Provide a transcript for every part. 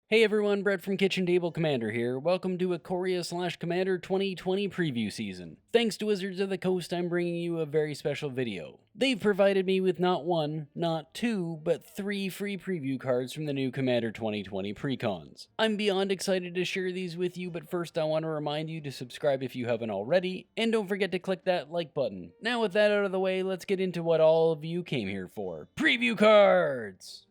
Hey everyone, Brett from Kitchen Table Commander here. Welcome to Ikoria/Commander 2020 preview season. Thanks to Wizards of the Coast, I'm bringing you a very special video. They've provided me with not one, not two, but 3 free preview cards from the new Commander 2020 precons. I'm beyond excited to share these with you, but first I want to remind you to subscribe if you haven't already, and don't forget to click that like button. Now with that out of the way, let's get into what all of you came here for. Preview cards!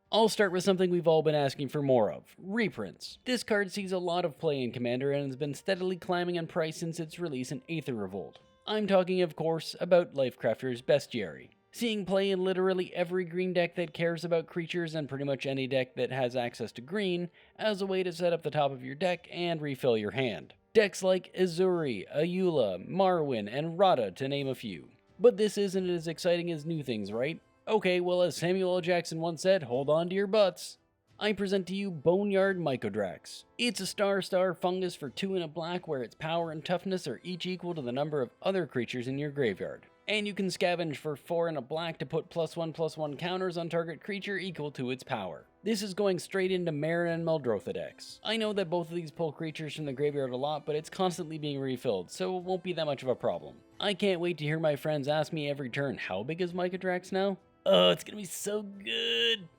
I'll start with something we've all been asking for more of, reprints. This card sees a lot of play in Commander and has been steadily climbing in price since its release in Aether Revolt. I'm talking, of course, about Lifecrafter's Bestiary. Seeing play in literally every green deck that cares about creatures and pretty much any deck that has access to green as a way to set up the top of your deck and refill your hand. Decks like Azuri, Ayula, Marwyn, and Rada to name a few. But this isn't as exciting as new things, right? Okay, well, as Samuel L. Jackson once said, hold on to your butts. I present to you Boneyard Microdrax. It's a star fungus for 2 and a black where its power and toughness are each equal to the number of other creatures in your graveyard. And you can scavenge for 4 and a black to put +1/+1 counters on target creature equal to its power. This is going straight into Marin and Meldrotha decks. I know that both of these pull creatures from the graveyard a lot, but it's constantly being refilled, so it won't be that much of a problem. I can't wait to hear my friends ask me every turn, how big is Microdrax now? Oh, it's gonna be so good!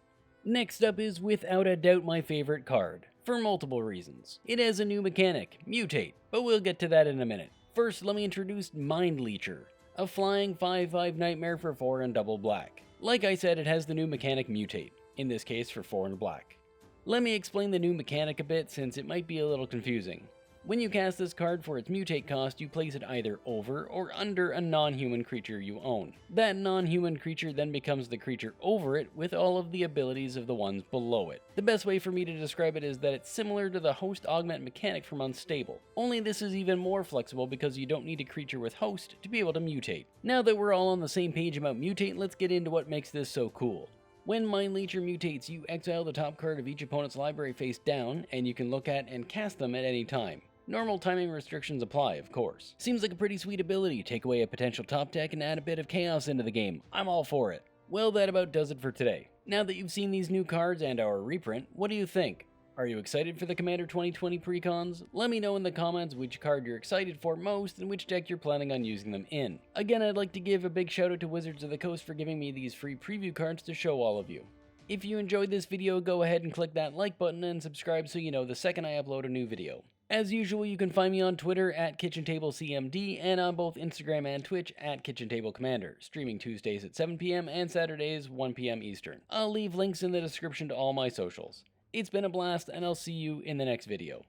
Next up is without a doubt my favorite card, for multiple reasons. It has a new mechanic, Mutate, but we'll get to that in a minute. First, let me introduce Mind Leecher, a flying 5/5 nightmare for 4 and double black. Like I said, it has the new mechanic Mutate, in this case for 4 and black. Let me explain the new mechanic a bit since it might be a little confusing. When you cast this card for its mutate cost, you place it either over or under a non-human creature you own. That non-human creature then becomes the creature over it with all of the abilities of the ones below it. The best way for me to describe it is that it's similar to the Host Augment mechanic from Unstable, only this is even more flexible because you don't need a creature with Host to be able to mutate. Now that we're all on the same page about mutate, let's get into what makes this so cool. When Mind Leecher mutates, you exile the top card of each opponent's library face down, and you can look at and cast them at any time. Normal timing restrictions apply, of course. Seems like a pretty sweet ability, take away a potential top deck and add a bit of chaos into the game. I'm all for it. Well, that about does it for today. Now that you've seen these new cards and our reprint, what do you think? Are you excited for the Commander 2020 precons? Let me know in the comments which card you're excited for most and which deck you're planning on using them in. Again, I'd like to give a big shout out to Wizards of the Coast for giving me these free preview cards to show all of you. If you enjoyed this video, go ahead and click that like button and subscribe so you know the second I upload a new video. As usual, you can find me on Twitter at KitchenTableCMD and on both Instagram and Twitch at KitchenTableCommander, streaming Tuesdays at 7 PM and Saturdays 1 PM Eastern. I'll leave links in the description to all my socials. It's been a blast, and I'll see you in the next video.